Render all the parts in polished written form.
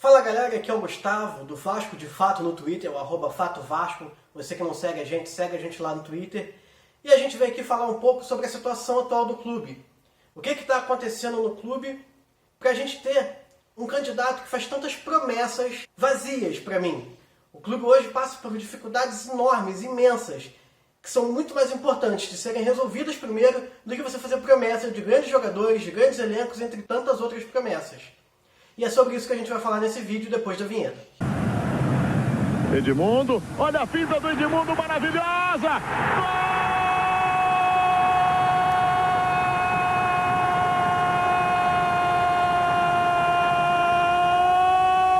Fala galera, aqui é o Gustavo, do Vasco de Fato no Twitter, o @FatoVasco. Você que não segue a gente lá no Twitter. E a gente veio aqui falar um pouco sobre a situação atual do clube. O que está acontecendo no clube para a gente ter um candidato que faz tantas promessas vazias para mim. O clube hoje passa por dificuldades enormes, imensas, que são muito mais importantes de serem resolvidas primeiro do que você fazer promessas de grandes jogadores, de grandes elencos, entre tantas outras promessas. E é sobre isso que a gente vai falar nesse vídeo depois da vinheta. Edmundo, olha a finta do Edmundo, maravilhosa!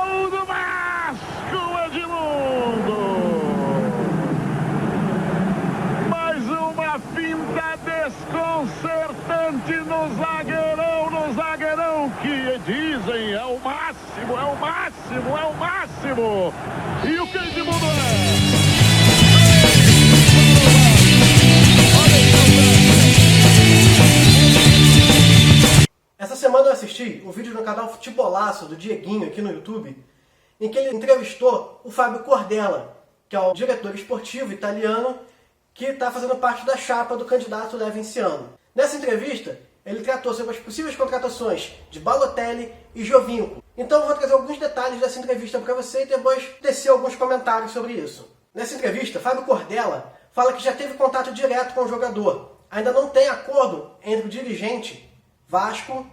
Gol do Vasco, Edmundo! Mais uma finta desconcertante no zagueirão que dizem é o máximo, é o máximo, é o máximo! E o que Edmundo é? Essa semana eu assisti um vídeo no canal Futebolaço, do Dieguinho, aqui no YouTube, em que ele entrevistou o Fábio Cordella, que é o diretor esportivo italiano que está fazendo parte da chapa do candidato Levinciano. Nessa entrevista, ele tratou sobre as possíveis contratações de Balotelli e Giovinco. Então eu vou trazer alguns detalhes dessa entrevista para você e depois tecer alguns comentários sobre isso. Nessa entrevista, Fábio Cordella fala que já teve contato direto com o jogador. Ainda não tem acordo entre o dirigente Vasco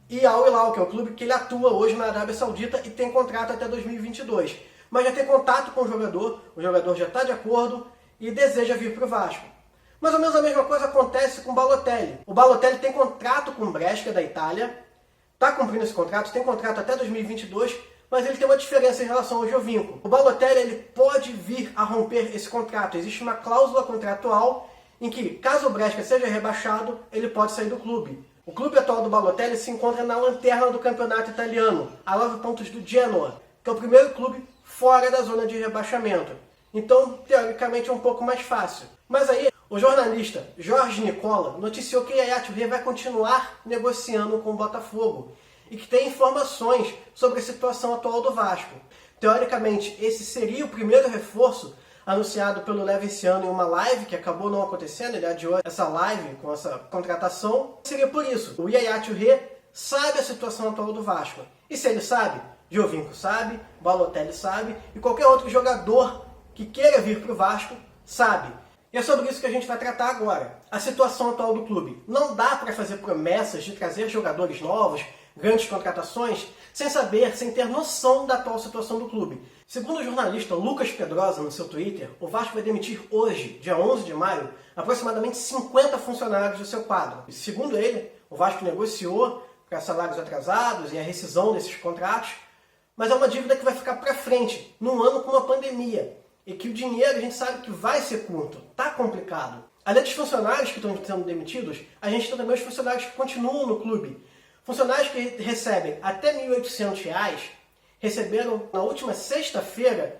e Al Hilal, que é o clube que ele atua hoje na Arábia Saudita e tem contrato até 2022. Mas já tem contato com o jogador já está de acordo e deseja vir para o Vasco. Mais ou menos a mesma coisa acontece com o Balotelli. O Balotelli tem contrato com o Brescia da Itália, está cumprindo esse contrato, tem contrato até 2022, mas ele tem uma diferença em relação ao Giovinco. O Balotelli ele pode vir a romper esse contrato. Existe uma cláusula contratual em que, caso o Brescia seja rebaixado, ele pode sair do clube. O clube atual do Balotelli se encontra na lanterna do campeonato italiano, a 9 pontos do Genoa, que é o primeiro clube fora da zona de rebaixamento. Então, teoricamente, é um pouco mais fácil. Mas aí, o jornalista Jorge Nicola noticiou que Yaya Touré vai continuar negociando com o Botafogo e que tem informações sobre a situação atual do Vasco. Teoricamente, esse seria o primeiro reforço anunciado pelo Levinciano em uma live que acabou não acontecendo. Ele adiou essa live com essa contratação. Seria por isso. O Yaya Touré sabe a situação atual do Vasco. E se ele sabe, Giovinco sabe, Balotelli sabe e qualquer outro jogador que queira vir para o Vasco sabe. E é sobre isso que a gente vai tratar agora. A situação atual do clube. Não dá para fazer promessas de trazer jogadores novos, grandes contratações, sem saber, sem ter noção da atual situação do clube. Segundo o jornalista Lucas Pedrosa no seu Twitter, o Vasco vai demitir hoje, dia 11 de maio, aproximadamente 50 funcionários do seu quadro. E segundo ele, o Vasco negociou para salários atrasados e a rescisão desses contratos, mas é uma dívida que vai ficar para frente, num ano com uma pandemia. E que o dinheiro a gente sabe que vai ser curto, tá complicado. Além dos funcionários que estão sendo demitidos, a gente tem também os funcionários que continuam no clube. Funcionários que recebem até R$ 1.800, receberam na última sexta-feira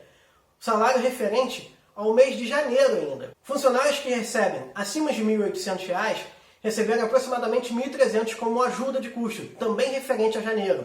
o salário referente ao mês de janeiro ainda. Funcionários que recebem acima de R$ 1.800 receberam aproximadamente R$ 1.300 como ajuda de custo, também referente a janeiro.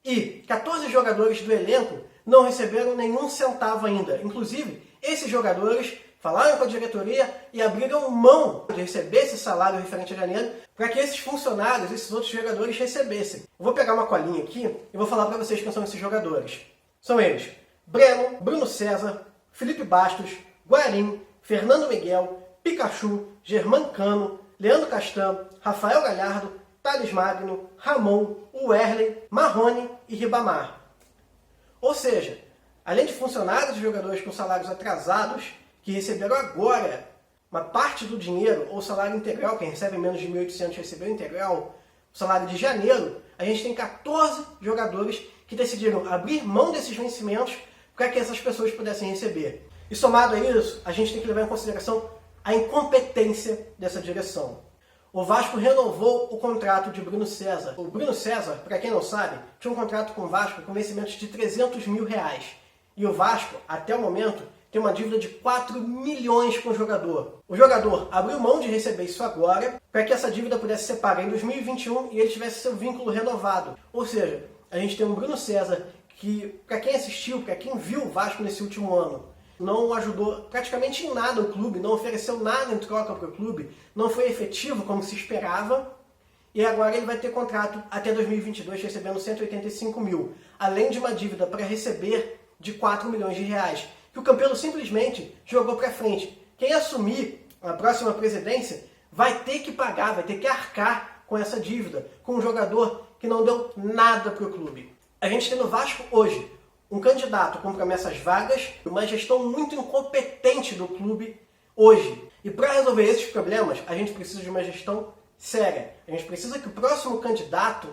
E 14 jogadores do elenco não receberam nenhum centavo ainda. Inclusive, esses jogadores falaram com a diretoria e abriram mão de receber esse salário referente a janeiro para que esses funcionários, esses outros jogadores recebessem. Eu vou pegar uma colinha aqui e vou falar para vocês quem são esses jogadores. São eles: Breno, Bruno César, Felipe Bastos, Guarim, Fernando Miguel, Pikachu, Germancano, Leandro Castan, Rafael Galhardo, Thales Magno, Ramon, Werley, Marrone e Ribamar. Ou seja, além de funcionários e jogadores com salários atrasados, que receberam agora uma parte do dinheiro, ou salário integral, quem recebe menos de 1.800 recebeu integral, o salário de janeiro, a gente tem 14 jogadores que decidiram abrir mão desses vencimentos para que essas pessoas pudessem receber. E somado a isso, a gente tem que levar em consideração a incompetência dessa direção. O Vasco renovou o contrato de Bruno César. O Bruno César, para quem não sabe, tinha um contrato com o Vasco com vencimentos de R$300 mil. E o Vasco, até o momento, tem uma dívida de 4 milhões com o jogador. O jogador abriu mão de receber isso agora para que essa dívida pudesse ser paga em 2021 e ele tivesse seu vínculo renovado. Ou seja, a gente tem um Bruno César que, para quem assistiu, para quem viu o Vasco nesse último ano, não ajudou praticamente em nada o clube, não ofereceu nada em troca para o clube, não foi efetivo como se esperava, e agora ele vai ter contrato até 2022 recebendo 185 mil, além de uma dívida para receber de 4 milhões de reais, que o Campelo simplesmente jogou para frente. Quem assumir a próxima presidência vai ter que pagar, vai ter que arcar com essa dívida, com um jogador que não deu nada para o clube. A gente tem no Vasco hoje um candidato com promessas vagas, uma gestão muito incompetente do clube hoje. E para resolver esses problemas, a gente precisa de uma gestão séria. A gente precisa que o próximo candidato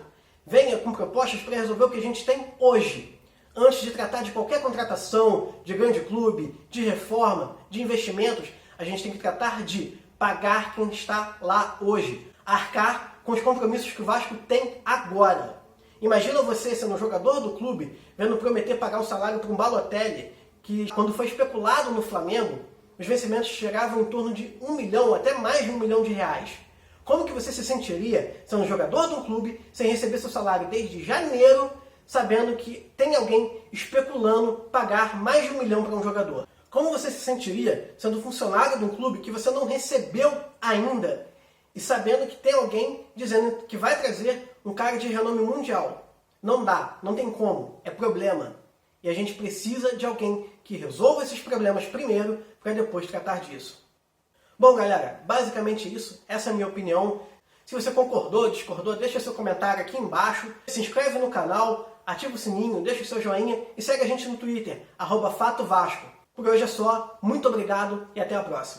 venha com propostas para resolver o que a gente tem hoje. Antes de tratar de qualquer contratação, de grande clube, de reforma, de investimentos, a gente tem que tratar de pagar quem está lá hoje. Arcar com os compromissos que o Vasco tem agora. Imagina você sendo um jogador do clube, vendo prometer pagar um salário para um Balotelli, que quando foi especulado no Flamengo, os vencimentos chegavam em torno de 1 milhão, até mais de 1 milhão de reais. Como que você se sentiria sendo jogador de um clube, sem receber seu salário desde janeiro, sabendo que tem alguém especulando pagar mais de 1 milhão para um jogador? Como você se sentiria sendo funcionário de um clube que você não recebeu ainda e sabendo que tem alguém dizendo que vai trazer um cara de renome mundial? Não dá, não tem como, é problema. E a gente precisa de alguém que resolva esses problemas primeiro para depois tratar disso. Bom, galera, basicamente isso, essa é a minha opinião. Se você concordou, discordou, deixa seu comentário aqui embaixo, se inscreve no canal, ativa o sininho, deixa o seu joinha e segue a gente no Twitter, @FatoVasco. Por hoje é só, muito obrigado e até a próxima.